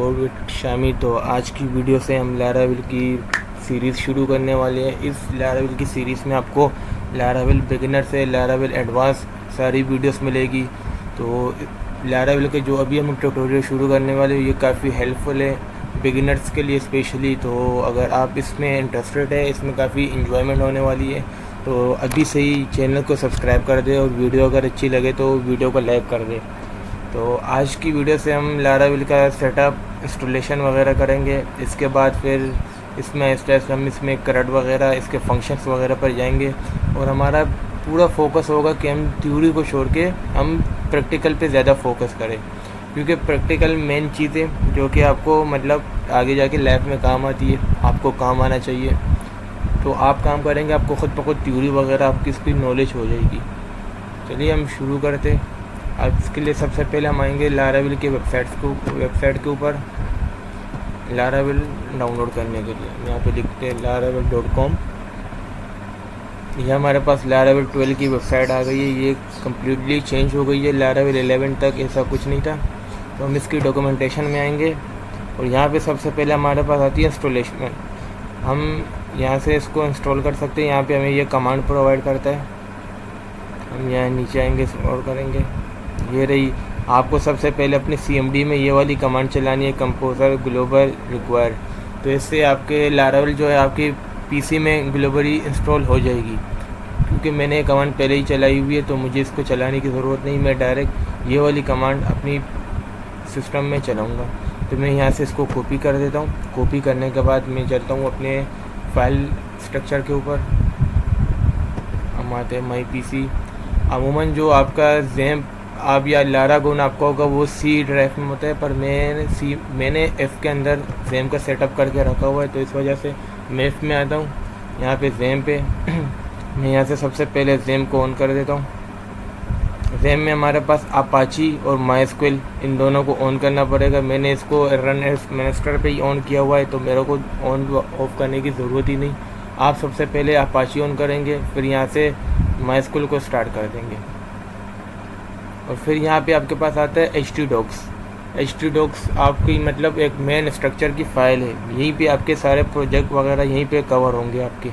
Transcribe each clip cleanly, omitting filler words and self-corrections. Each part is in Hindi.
Code with Shami. तो आज की वीडियो से हम लैरावेल की सीरीज़ शुरू करने वाले हैं। इस लैरावेल की सीरीज़ में आपको लैरावेल बिगिनर से लैरावेल एडवांस सारी वीडियोस मिलेगी। तो लैरावेल के जो अभी हम ट्यूटोरियल शुरू करने वाले हैं ये काफ़ी हेल्पफुल है बिगिनर्स के लिए स्पेशली। तो अगर आप इसमें इंटरेस्टेड है, इसमें काफ़ी इन्जॉयमेंट होने वाली है, तो अभी से ही चैनल को सब्सक्राइब कर दें और वीडियो अगर अच्छी लगे तो वीडियो को लाइक कर दें। तो आज की वीडियो से हम लैरावेल का सेटअप इंस्टॉलेशन वगैरह करेंगे। इसके बाद फिर इसमें स्टेप्स हम इसमें करंट वगैरह इसके फंक्शंस वगैरह पर जाएंगे और हमारा पूरा फोकस होगा कि हम थ्योरी को छोड़ के हम प्रैक्टिकल पे ज़्यादा फोकस करें, क्योंकि प्रैक्टिकल मेन चीज़ है जो कि आपको मतलब आगे जाके लाइफ में काम आती है, आपको काम आना चाहिए। तो आप काम करेंगे, आपको ख़ुद ब खुद थ्योरी वगैरह आपकी इसकी नॉलेज हो जाएगी। चलिए हम शुरू करते हैं। अब इसके लिए सबसे पहले हम आएंगे लैरावेल के वेबसाइट के ऊपर लैरावेल डाउनलोड करने के लिए। हम यहाँ पे लिखते हैं laravel.com। ये हमारे पास लैरावेल 12 की वेबसाइट आ गई है। ये कम्प्लीटली चेंज हो गई है। लैरावेल 11 तक ऐसा कुछ नहीं था। तो हम इसकी डॉक्यूमेंटेशन में आएंगे और यहाँ पे सबसे पहले हमारे पास आती है इंस्टॉलेशन। हम यहाँ से इसको इंस्टॉल कर सकते हैं। यहाँ पे हमें ये कमांड प्रोवाइड करता है। हम यहाँ नीचे आएंगे और करेंगे, ये रही। आपको सबसे पहले अपने CMD में ये वाली कमांड चलानी है, कंपोजर ग्लोबल रिक्वायर। तो इससे आपके लैरावेल जो है आपकी PC में ग्लोबली इंस्टॉल हो जाएगी। क्योंकि मैंने ये कमांड पहले ही चलाई हुई है तो मुझे इसको चलाने की ज़रूरत नहीं, मैं डायरेक्ट ये वाली कमांड अपनी सिस्टम में चलाऊँगा। तो मैं यहाँ से इसको कॉपी कर देता हूँ। कॉपी करने के बाद मैं चलता हूँ अपने फाइल स्ट्रक्चर के ऊपर। हम आते हैं माई PC। अमूमन जो आपका ज़ैम्प आप या लारागोन आपका होगा वो C ड्राइव में होता है, पर मैंने F के अंदर ज़ैम्प का सेटअप करके रखा हुआ है। तो इस वजह से मैं F में आता हूँ। यहाँ पे ज़ैम्प पे मैं यहाँ से सबसे पहले ज़ैम्प को ऑन कर देता हूँ। ज़ैम्प में हमारे पास अपाची और MySQL इन दोनों को ऑन करना पड़ेगा। मैंने इसको रन एज एडमिनिस्ट्रेटर पे ही ऑन किया हुआ है, तो मेरे को ऑन ऑफ करने की ज़रूरत ही नहीं। आप सबसे पहले अपाची ऑन करेंगे, फिर यहाँ से MySQL को स्टार्ट कर देंगे और फिर यहाँ पे आपके पास आता है htdocs आपकी मतलब एक मेन स्ट्रक्चर की फ़ाइल है। यहीं पे आपके सारे प्रोजेक्ट वगैरह यहीं पे कवर होंगे आपके।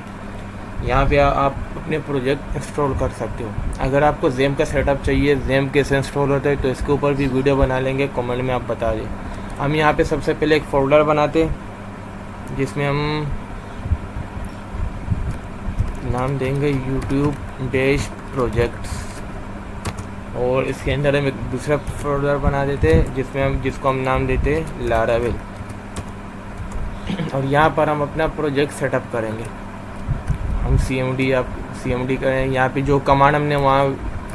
यहाँ पे आप अपने प्रोजेक्ट इंस्टॉल कर सकते हो। अगर आपको ज़ैम्प का सेटअप चाहिए, ज़ैम्प कैसे इंस्टॉल होता है, तो इसके ऊपर भी वीडियो बना लेंगे, कमेंट में आप बता दें। हम यहाँ पे सबसे पहले एक फोल्डर बनाते हैं जिसमें हम नाम देंगे YouTube प्रोजेक्ट्स और इसके अंदर हम एक दूसरा फोल्डर बना देते हैं जिसको हम नाम देते हैं लैरावेल। और यहाँ पर हम अपना प्रोजेक्ट सेटअप करेंगे। हम CMD करें। यहाँ पे जो कमांड हमने वहाँ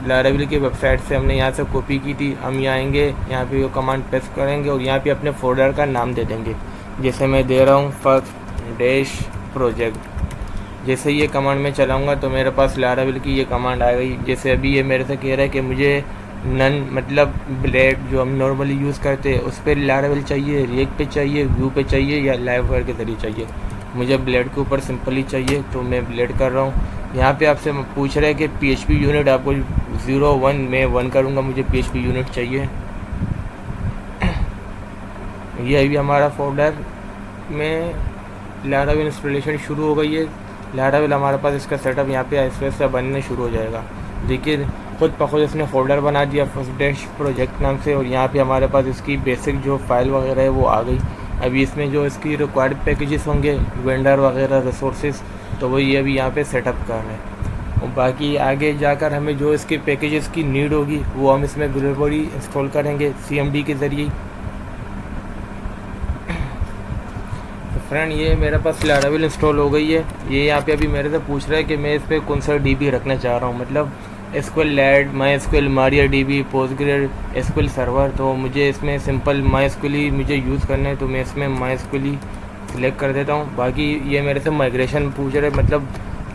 लैरावेल की वेबसाइट से हमने यहाँ से कॉपी की थी, हम यहाँ आएंगे, यहाँ पे वो कमांड पेस्ट करेंगे और यहाँ पे अपने फोल्डर का नाम दे देंगे। जैसे मैं दे रहा हूँ फर्स्ट प्रोजेक्ट। जैसे ये कमांड में चलाऊंगा तो मेरे पास लैरावेल की ये कमांड आ गई। जैसे अभी ये मेरे से कह रहा है कि मुझे नन मतलब ब्लेड जो हम नॉर्मली यूज़ करते हैं उस पर लैरावेल चाहिए, रिएक्ट पे चाहिए, व्यू पे चाहिए या लाइव वायर के ज़रिए चाहिए। मुझे ब्लेड के ऊपर सिंपली चाहिए तो मैं ब्लेड कर रहा हूँ। यहाँ पे आपसे पूछ रहा है कि PHP यूनिट आपको 0 1 मैं 1 करूँगा, मुझे PHP यूनिट चाहिए। ये अभी हमारा फोल्डर में लैरावेल इंस्टॉलेशन शुरू हो गई है। लैरावेल हमारे पास इसका सेटअप यहाँ पे इस वजह से बनने शुरू हो जाएगा। देखिए खुद ब खुद इसने फ़ोल्डर बना दिया फर्स्ट प्रोजेक्ट नाम से और यहाँ पे हमारे पास इसकी बेसिक जो फाइल वगैरह है वो आ गई। अभी इसमें जो इसकी रिक्वायर्ड पैकेजेस होंगे, वेंडर वगैरह, रिसोर्सेज, तो वो ये अभी यहाँ पे सेटअप कर रहे हैं। और बाकी आगे जाकर हमें जो इसके पैकेजेस की नीड होगी वो हम इसमें ग्लोबली इंस्टॉल करेंगे CMD के ज़रिए। फ्रेंड ये मेरे पास लैरावेल इंस्टॉल हो गई है। ये यहाँ पे अभी मेरे से पूछ रहा है कि मैं इस पर कौन सा DB रखना चाह रहा हूँ, मतलब SQLite, MySQL, MariaDB, PostgreSQL server. तो मुझे इसमें सिंपल MySQL ही मुझे यूज़ करना है, तो मैं इसमें MySQL ही सिलेक्ट कर देता हूँ। बाकी ये मेरे से माइग्रेशन पूछ रहे, मतलब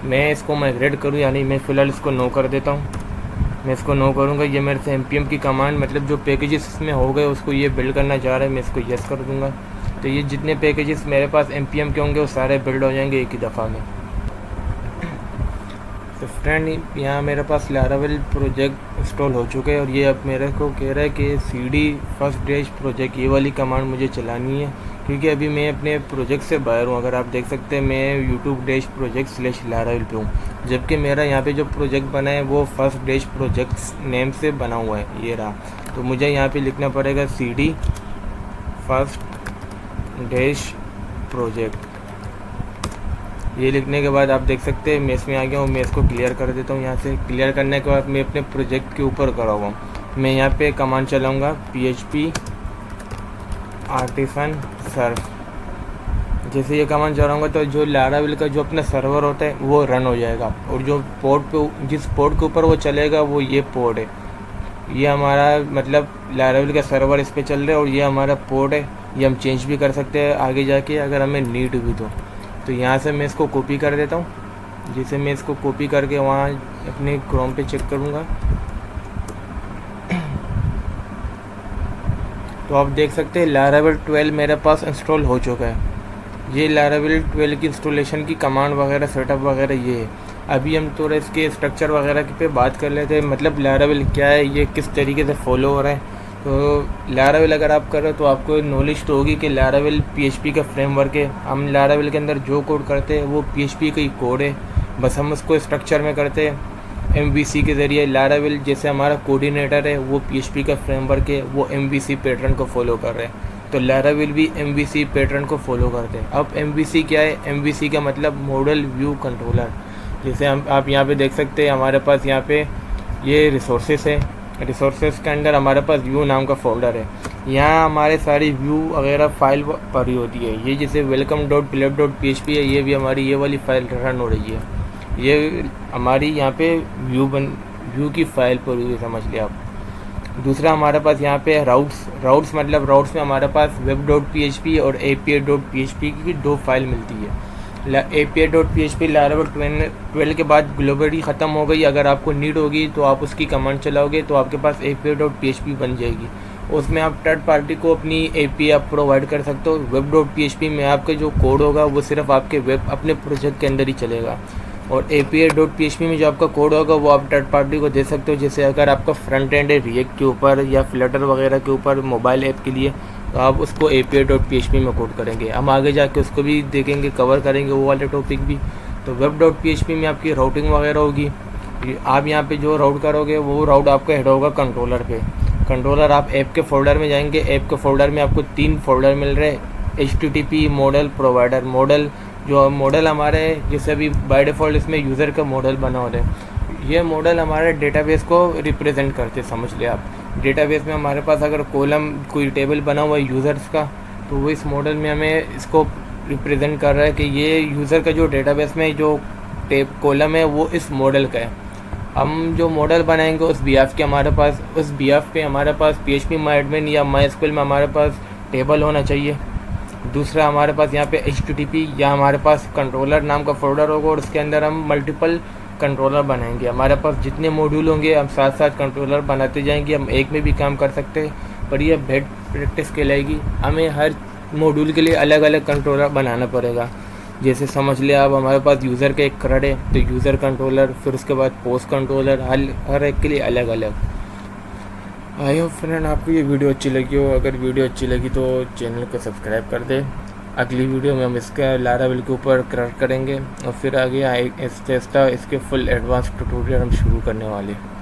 मैं इसको माइग्रेट करूँ या नहीं। मैं फ़िलहाल इसको नो कर देता हूँ। मैं इसको नो करूँगा। ये मेरे से npm की कमांड मतलब जो पैकेजेस इसमें हो गए उसको ये बिल्ड करना चाह रहा है, मैं इसको येस कर दूँगा। तो ये जितने पैकेजेस मेरे पास npm के होंगे वो सारे बिल्ड हो जाएंगे एक ही दफ़ा में। तो फ्रेंड यहाँ मेरे पास लैरावेल प्रोजेक्ट इंस्टॉल हो चुके हैं और ये अब मेरे को कह रहा है कि cd फर्स्ट डैश प्रोजेक्ट ये वाली कमांड मुझे चलानी है, क्योंकि अभी मैं अपने प्रोजेक्ट से बाहर हूँ। अगर आप देख सकते हैं मैं यूट्यूब डैश प्रोजेक्ट /laravel पे हूँ, जबकि मेरा यहाँ पे जो प्रोजेक्ट बना है वो फर्स्ट डैश प्रोजेक्ट नेम से बना हुआ है, ये रहा। तो मुझे यहाँ पे लिखना पड़ेगा cd फर्स्ट डैश प्रोजेक्ट। ये लिखने के बाद आप देख सकते हैं मैं इसमें आ गया हूँ। मैं इसको क्लियर कर देता हूँ। यहाँ से क्लियर करने के बाद मैं अपने प्रोजेक्ट के ऊपर करा हुआ हूँ। मैं यहाँ पे कमांड चलाऊँगा php artisan सर्फ। जैसे ये कमांड चलाऊँगा तो जो लैरावेल का जो अपना सर्वर होता है वो रन हो जाएगा, और जो पोर्ट पे जिस पोर्ट के ऊपर वो चलेगा वो ये पोर्ट है। ये हमारा मतलब लैरावेल का सर्वर इस पर चल रहा है और ये हमारा पोर्ट है। ये हम चेंज भी कर सकते हैं आगे जाके अगर हमें नीड हुई तो यहाँ से मैं इसको कॉपी कर देता हूँ। जिसे मैं इसको कॉपी करके वहाँ अपने क्रोम पे चेक करूँगा तो आप देख सकते हैं लैरावेल 12 मेरे पास इंस्टॉल हो चुका है। ये लैरावेल 12 की इंस्टॉलेशन की कमांड वगैरह सेटअप वगैरह ये है। अभी हम थोड़ा इसके स्ट्रक्चर वगैरह पे बात कर लेते हैं, मतलब लैरावेल क्या है, ये किस तरीके से फॉलो हो रहा है। तो लैरावेल अगर आप कर रहे हो तो आपको नॉलेज तो होगी कि लैरावेल PHP का फ्रेमवर्क है। हम लैरावेल के अंदर जो कोड करते हैं वो PHP का ही कोड है, बस हम उसको स्ट्रक्चर में करते हैं MVC के ज़रिए। लैरावेल जैसे हमारा कोऑर्डिनेटर है वो PHP का फ्रेमवर्क है, वो MVC पैटर्न को फॉलो कर रहे हैं। तो लैरावेल भी MVC पैटर्न को फॉलो करते हैं। अब MVC क्या है? MVC का मतलब मॉडल व्यू कंट्रोलर। जैसे आप यहाँ पे देख सकते हैं हमारे पास यहाँ पे ये रिसोर्सेस है। रिसोर्सेस के अंदर हमारे पास व्यू नाम का फोल्डर है। यहाँ हमारे सारी व्यू वगैरह फाइल पड़ी होती है। ये जैसे welcome.php है, ये भी हमारी ये वाली फाइल रन हो रही है। ये हमारी यहाँ पे व्यू की फाइल पड़ी हुई है, समझ लिया आप। दूसरा हमारे पास यहाँ पे राउट्स मतलब राउट्स में हमारे पास web.php और api.php की 2 फाइल मिलती है। api.php लैरावेल 12 के बाद ग्लोबली ख़त्म हो गई। अगर आपको नीड होगी तो आप उसकी कमांड चलाओगे तो आपके पास api.php बन जाएगी। उसमें आप थर्ड पार्टी को अपनी API आप प्रोवाइड कर सकते हो। web.php में आपका जो कोड होगा वो सिर्फ आपके वेब अपने प्रोजेक्ट के अंदर ही चलेगा, और api.php में जो आपका कोड होगा वो आप थर्ड पार्टी को दे सकते हो। जैसे अगर आपका फ्रंट एंड है रिएक्ट के ऊपर या फ्लटर वगैरह के ऊपर मोबाइल ऐप के लिए, तो आप उसको api.php में कोड करेंगे। हम आगे जाके उसको भी देखेंगे, कवर करेंगे वो वाले टॉपिक भी। तो web.php में आपकी राउटिंग वगैरह होगी। आप यहाँ पे जो राउट करोगे वो राउट आपका हेड होगा कंट्रोलर पे। कंट्रोलर आप ऐप के फोल्डर में जाएंगे। ऐप के फोल्डर में आपको 3 फोल्डर मिल रहे हैं, HTTP मॉडल प्रोवाइडर। मॉडल हमारे जैसे अभी बाय डिफ़ॉल्ट इसमें यूज़र का मॉडल बना हो रहा है। ये मॉडल हमारे डेटाबेस को रिप्रेजेंट करते, समझ लिया आप। डेटाबेस में हमारे पास अगर कॉलम कोई टेबल बना हुआ है यूज़र्स का, तो वो इस मॉडल में हमें इसको रिप्रेजेंट कर रहा है कि ये यूज़र का जो डेटाबेस में जो कॉलम है वो इस मॉडल का है। हम जो मॉडल बनाएंगे उस बिहाफ के उस बिहाफ पे हमारे पास PHP MyAdmin या MySQL में हमारे पास टेबल होना चाहिए। दूसरा हमारे पास यहाँ पे HTTP या हमारे पास कंट्रोलर नाम का फोल्डर होगा, और उसके अंदर हम मल्टीपल कंट्रोलर बनाएंगे। हमारे पास जितने मॉड्यूल होंगे हम साथ साथ कंट्रोलर बनाते जाएंगे। हम एक में भी काम कर सकते हैं, पर यह बेड प्रैक्टिस कहलाएगी। हमें हर मॉड्यूल के लिए अलग अलग कंट्रोलर बनाना पड़ेगा। जैसे समझ लिया आप, हमारे पास यूज़र का एक CRUD है तो यूज़र कंट्रोलर, फिर उसके बाद पोस्ट कंट्रोलर, हर एक के लिए अलग अलग। आई होप फ्रेंड आपको ये वीडियो अच्छी लगी हो। अगर वीडियो अच्छी लगी तो चैनल को सब्सक्राइब कर दे। अगली वीडियो में हम इसका लैरावेल के ऊपर CRUD करेंगे और फिर आगे इसके फुल एडवांस ट्यूटोरियल हम शुरू करने वाले हैं।